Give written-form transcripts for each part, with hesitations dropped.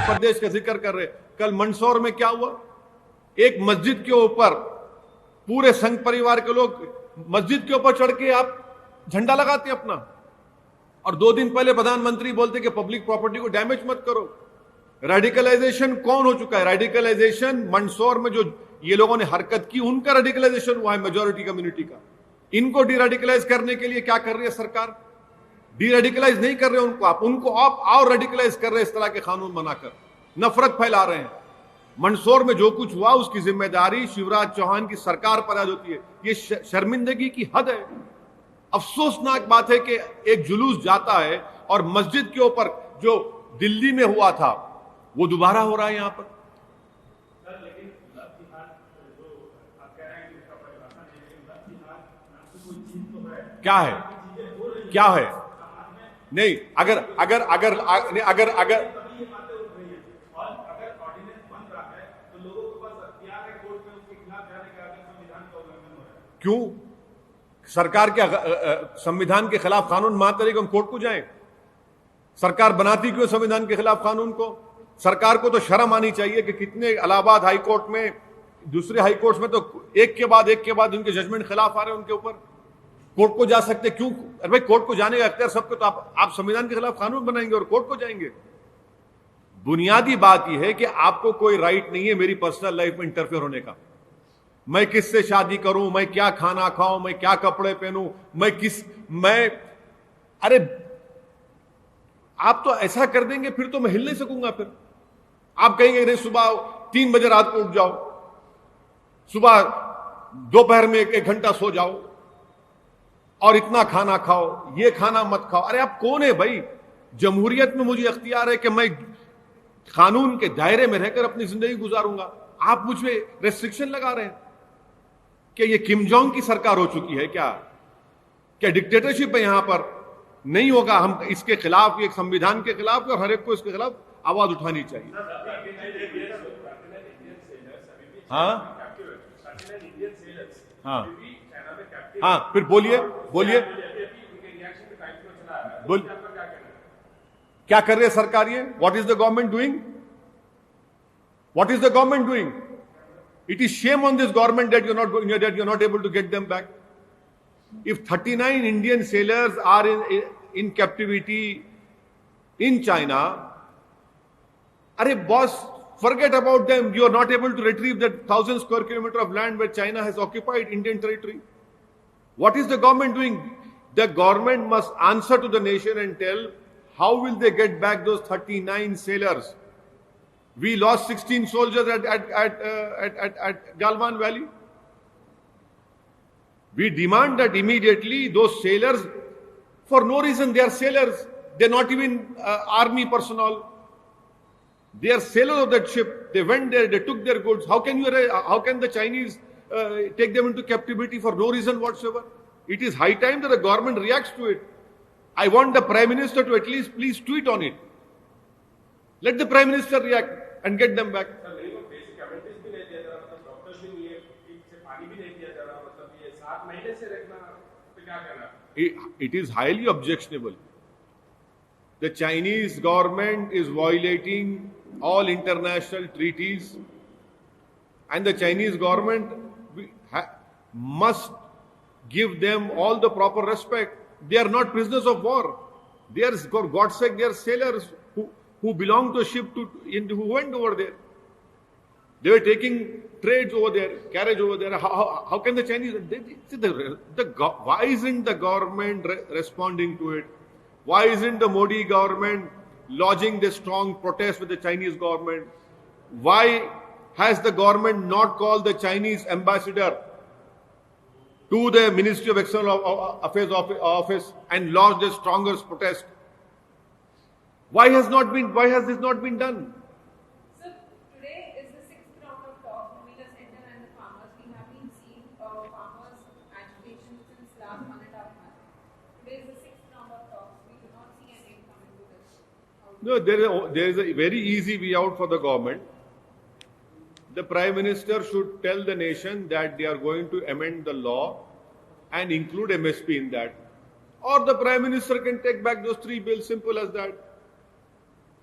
प्रदेश का जिक्र कर रहे, कल मंदसौर में क्या हुआ? एक मस्जिद के ऊपर पूरे संघ परिवार के लोग मस्जिद के ऊपर चढ़ के आप झंडा लगाते अपना, और 2 दिन पहले प्रधानमंत्री बोलते कि पब्लिक प्रॉपर्टी को डैमेज मत करो। रेडिकलाइजेशन कौन हो चुका है? रेडिकलाइजेशन मंदसौर में जो ये लोगों ने हरकत की, उनका रेडिकलाइजेशन हुआ है, मेजॉरिटी कम्युनिटी का। इनको डीरेडिकलाइज करने के लिए क्या कर रही है सरकार? डीरेडिकलाइज नहीं कर रहे उनको आप और रेडिकलाइज कर रहे हैं, इस तरह के कानून बनाकर नफरत फैला रहे हैं। मंदसौर में जो कुछ हुआ उसकी जिम्मेदारी शिवराज चौहान की सरकार पर आज होती है। ये शर्मिंदगी की हद है। अफसोसनाक बात है कि एक जुलूस जाता है और मस्जिद के ऊपर जो दिल्ली में हुआ था वो दोबारा हो रहा है यहां पर। क्या है? क्या है? नहीं, अगर अगर अगर अगर अगर अगर क्यों सरकार के संविधान के खिलाफ कानून मानते रहे, हम कोर्ट को जाएं? सरकार बनाती क्यों संविधान के खिलाफ कानून को? सरकार को तो शर्म आनी चाहिए कि कितने इलाहाबाद हाई कोर्ट में, दूसरे हाई कोर्ट में तो एक के बाद उनके जजमेंट खिलाफ आ रहे हैं उनके ऊपर। कोर्ट को जा सकते क्यों? अरे भाई, कोर्ट को जाने का अख्तियार सबको, तो आप संविधान के खिलाफ कानून बनाएंगे और कोर्ट को जाएंगे। बुनियादी बात यह है कि आपको कोई राइट नहीं है मेरी पर्सनल लाइफ में इंटरफेयर होने का। मैं किससे शादी करूं, मैं क्या खाना खाऊं, मैं क्या कपड़े पहनूं, अरे आप तो ऐसा कर देंगे फिर तो मैं हिल नहीं सकूंगा। फिर आप कहेंगे नहीं, सुबह 3 बजे रात को उठ जाओ, सुबह दोपहर में 1 घंटा सो जाओ और इतना खाना खाओ, ये खाना मत खाओ। अरे आप कौन है भाई? जमहूरियत में मुझे अख्तियार है कि मैं कानून के दायरे में रहकर अपनी जिंदगी गुजारूंगा। आप मुझ पे रेस्ट्रिक्शन लगा रहे हैं। क्या ये किम जोंग की सरकार हो चुकी है? क्या डिक्टेटरशिप है यहां पर? नहीं होगा। हम इसके खिलाफ, ये संविधान के खिलाफ, और हर एक को इसके खिलाफ आवाज उठानी चाहिए। हाँ हाँ हाँ, फिर बोलिए क्या कर रही है सरकार? ये what is the government doing? What is the government doing? It is shame on this government that you're not able to get them back. If 39 Indian sailors are in captivity in China, अरे boss, forget about them. You are not able to retrieve that 1,000 square kilometer of land where China has occupied Indian territory. What is the government doing? The government must answer to the nation and tell how will they get back those 39 sailors. We lost 16 soldiers at Galwan Valley. We demand that immediately those sailors, for no reason, they are sailors. They're not even army personnel. They are sailors of that ship. They went there, they took their goods. How can the Chinese take them into captivity for no reason whatsoever? It is high time that the government reacts to it. I want the Prime Minister to at least please tweet on it. Let the Prime Minister react and get them back. It is highly objectionable. The Chinese government is violating all international treaties, and the Chinese government must give them all the proper respect. They are not prisoners of war. They are, for God's sake, they are sailors who belong to a ship who went over there. They were taking trades over there, carriage over there. How can the Chinese? Why isn't the government responding to it? Why isn't the Modi government lodging this strong protest with the Chinese government? Why has the government not called the Chinese ambassador to the Ministry of External Affairs office and lodged the strongest protest? Why has this not been done? Sir, today is the 6th round of talks between the center and the farmers. We have been seeing farmers' agitation since last 1.5 months. Today is the 6th round of talks. We do not see any coming to this. No, there is a very easy way out for the government. The Prime Minister should tell the nation that they are going to amend the law and include MSP in that. Or the Prime Minister can take back those 3 bills, simple as that.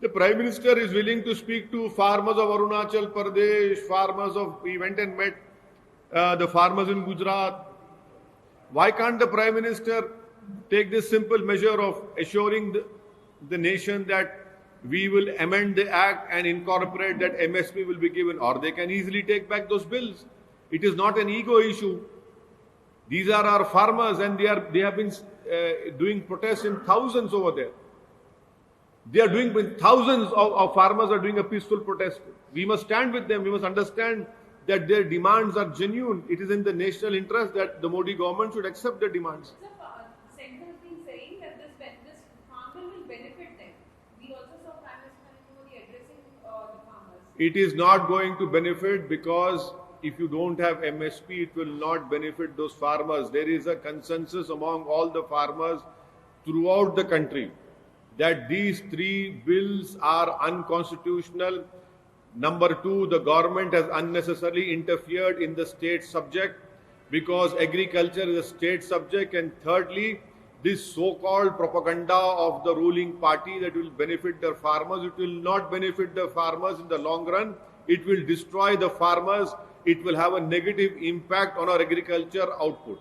The Prime Minister is willing to speak to farmers of Arunachal Pradesh, farmers of, he went and met the farmers in Gujarat. Why can't the Prime Minister take this simple measure of assuring the nation that we will amend the act and incorporate that MSP will be given, or they can easily take back those bills. It is not an ego issue. These are our farmers, and they have been doing protests in thousands over there. They are doing, thousands of farmers are doing a peaceful protest. We must stand with them. We must understand that their demands are genuine. It is in the national interest that the Modi government should accept their demands. The Centre has been saying that this farm bill will benefit them. We also saw Prime Minister Narendra Modi addressing the farmers. It is not going to benefit, because if you don't have MSP, it will not benefit those farmers. There is a consensus among all the farmers throughout the country that these three bills are unconstitutional. Number two, the government has unnecessarily interfered in the state subject, because agriculture is a state subject. And thirdly, this so-called propaganda of the ruling party that will benefit the farmers, it will not benefit the farmers in the long run. It will destroy the farmers. It will have a negative impact on our agriculture output.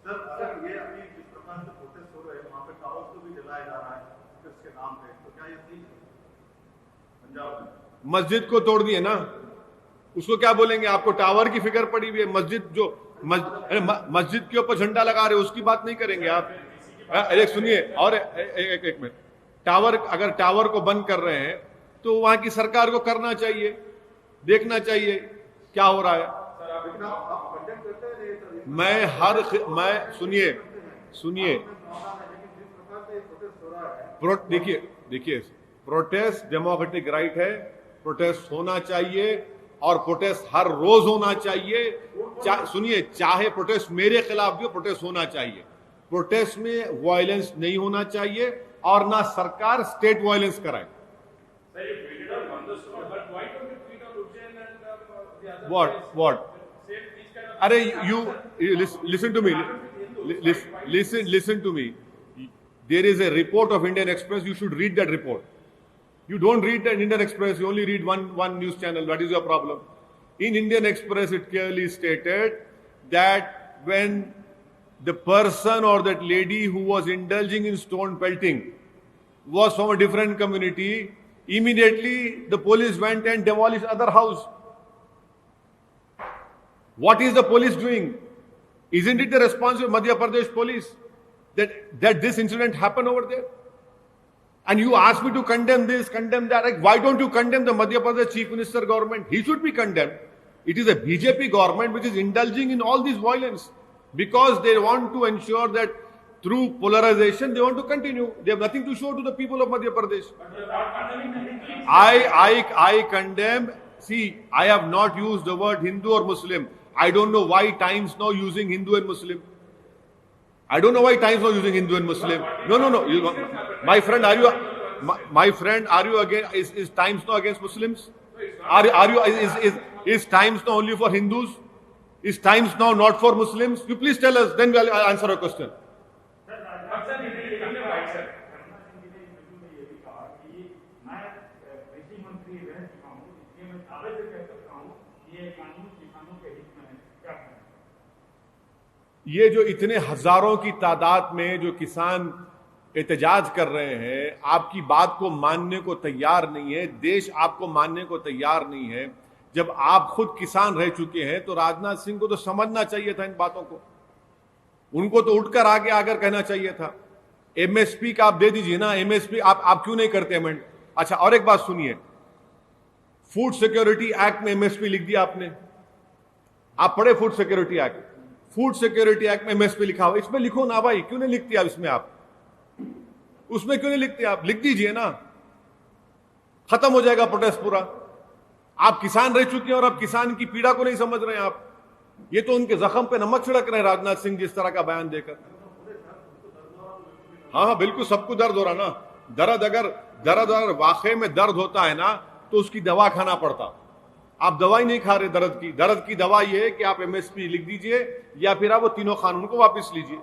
Sir, अगर ये अभी जिस प्रकार से protest हो रहे हैं, वहाँ पे टावर्स को भी जलाया जा रहा है इसके नाम पे, तो क्या ये सही है? पंजाब में मस्जिद को तोड़ दिए ना, उसको क्या बोलेंगे? आपको टावर की फिक्र पड़ी हुई है, मस्जिद जो मस्जिद के ऊपर झंडा लगा रहे, उसकी बात नहीं करेंगे आप? अरे सुनिए, और एक मिनट, टावर, अगर टावर को बंद कर रहे हैं तो वहां की सरकार को करना चाहिए, देखना चाहिए क्या हो रहा है। मैं सुनिए देखिए प्रोटेस्ट डेमोक्रेटिक राइट है, प्रोटेस्ट होना चाहिए, और प्रोटेस्ट हर रोज होना चाहिए। सुनिए, चाहे प्रोटेस्ट मेरे खिलाफ भी हो, प्रोटेस्ट होना चाहिए। प्रोटेस्ट में वायलेंस नहीं होना चाहिए, और ना सरकार स्टेट वायलेंस कराए। What? अरे you listen to me. Listen to me. There is a report of Indian Express. You should read that report. You don't read that Indian Express. You only read one news channel. That is your problem. In Indian Express, it clearly stated that when the person or that lady who was indulging in stone pelting was from a different community, immediately the police went and demolished other house. What is the police doing? Isn't it the responsibility of Madhya Pradesh police that this incident happened over there? And you ask me to condemn this, condemn that. Like, why don't you condemn the Madhya Pradesh Chief Minister government? He should be condemned. It is a BJP government which is indulging in all this violence because they want to ensure that through polarization they want to continue. They have nothing to show to the people of Madhya Pradesh. I condemn. See, I have not used the word Hindu or Muslim. I don't know why Times now using Hindu and Muslim. I don't know why Times now using Hindu and Muslim. No. My friend, are you against? Is Times now against Muslims? Is Times now only for Hindus? Is Times now not for Muslims? You please tell us. Then I'll answer a question. ये जो इतने हजारों की तादाद में जो किसान एहतजाज कर रहे हैं, आपकी बात को मानने को तैयार नहीं है, देश आपको मानने को तैयार नहीं है। जब आप खुद किसान रह चुके हैं तो राजनाथ सिंह को तो समझना चाहिए था इन बातों को। उनको तो उठकर आगे आकर कहना चाहिए था। एमएसपी का आप दे दीजिए ना, एमएसपी आप क्यों नहीं करते अमेंड? अच्छा, और एक बात सुनिए, फूड सिक्योरिटी एक्ट में एमएसपी लिख दिया आपने। आप पढ़े food security act? Food security act में एमएसपी लिखा हुआ, इसमें लिखो ना भाई, क्यों नहीं लिखती आप इसमें? आप उसमें क्यों नहीं लिखते? आप लिख दीजिए ना, खत्म हो जाएगा प्रोटेस्ट पूरा। आप किसान रह चुके हैं और अब किसान की पीड़ा को नहीं समझ रहे हैं आप। ये तो उनके जख्म पे नमक छिड़क रहे हैं राजनाथ सिंह जिस तरह का बयान देकर। हाँ, बिल्कुल सबको दर्द हो रहा ना। दर्द वाकई में दर्द होता है ना तो उसकी दवा खाना पड़ता। आप दवाई नहीं खा रहे दर्द की दवा ये है कि आप एमएसपी लिख दीजिए या फिर आप वो तीनों कानून को वापस लीजिए।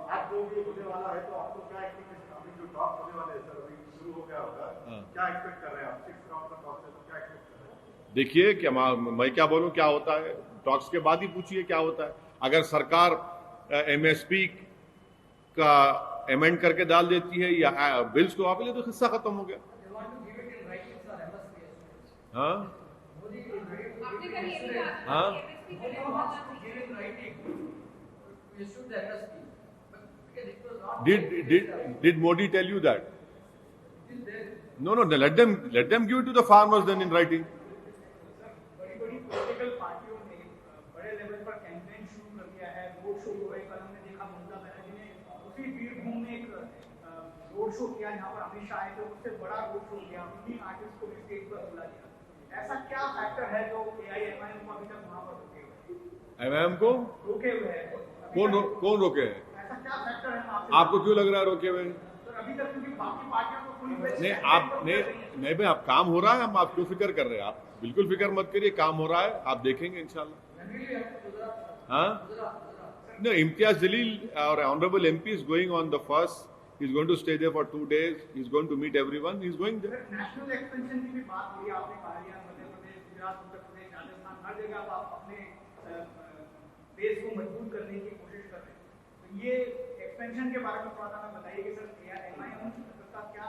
क्या एक्सपेक्ट कर रहे हैं आप 6 राउंड का टॉक्स है तो क्या एक्सपेक्ट कर रहे हैं? देखिए क्या मैं क्या बोलूं क्या होता है, टॉक्स के बाद ही पूछिए क्या होता है। अगर सरकार एमएसपी का अमेंड करके डाल देती है या बिल्स को वापस ले तो किस्सा खत्म हो गया। हाँ आपने कल ये भी कहा था हाँ कि MSP के लिए did Modi tell you that? No, let them give it to the farmers then in writing. बड़ी बड़ी पॉलिटिकल पार्टियों ने बड़े लेवल पर कैंपेन शुरू कर दिया है, रोड शो हो रहे। कल हमने देखा ममता बनर्जी ने उसी वीरभूमि में एक रोड शो किया जहाँ पर अमित शाह आए थे, उससे बड़ा रोड शो किया, 19 आर्टिस्ट को भी स्टेज पर बुला दिया। ऐसा क्या फैक्टर है जो AIMIM को अभी तक वहाँ पर रोके हुए एमआईएम को रोके हुए हैं? कौन रोके हैं? ऐसा क्या फैक्टर है आपको क्यों लग रहा है रोके हुए? अभी तक? क्योंकि बाकी पार्टियों को फुल नहीं भाई, आप काम हो रहा है, हम आप क्यों फिक्र कर रहे हैं? आप बिल्कुल फिक्र मत करिए, काम हो रहा है, आप देखेंगे इंशाल्लाह। हाँ no, Imtiaz Jalil, our honorable MP, is going on the first. He's going to stay there for 2 days. He's going to meet everyone. He's going there. National expansion की भी बात हुई, आपने पहाड़ियां, मध्य प्रदेश, गुजरात, उत्तर प्रदेश, राजस्थान, हर जगह आप अपने देश को मजबूत करने की कोशिश कर रहे हैं। तो ये एक्सपेंशन के बारे में थोड़ा सा हमें बताइए कि सर AIMIM का क्या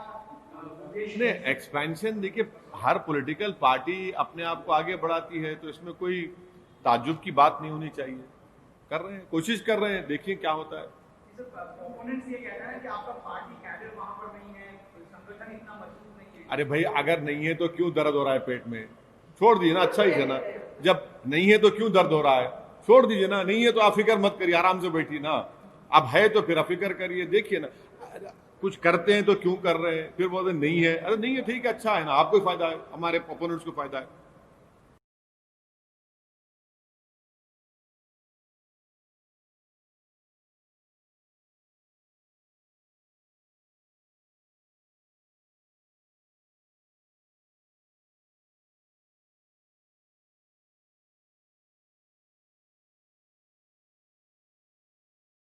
उद्देश्य नहीं, है? एक्सपेंशन देखिए, हर पॉलिटिकल पार्टी अपने आप को आगे बढ़ाती है, तो इसमें कोई ताज्जुब की बात नहीं होनी चाहिए। कर रहे हैं, कोशिश कर रहे हैं, देखिए क्या होता है। ओपोनेंट्स ये कहते हैं कि आपका पार्टी कैडर वहां पर नहीं है, संगठन इतना मजबूत नहीं है। अरे भाई, अगर नहीं है तो क्यों दर्द हो रहा है पेट में? छोड़ दीजिए ना, अच्छा ही है ना। जब नहीं है तो क्यों दर्द हो रहा है? छोड़ दीजिए ना। नहीं है तो आप फिक्र मत करिए, आराम से बैठिए ना। अब है तो फिर आप फिक्र करिए, देखिए ना। कुछ करते हैं तो क्यों कर रहे हैं, फिर बोलते नहीं है। अरे नहीं है, ठीक है, अच्छा है ना, आपको फायदा है, हमारे ओपोनेंट्स को फायदा है।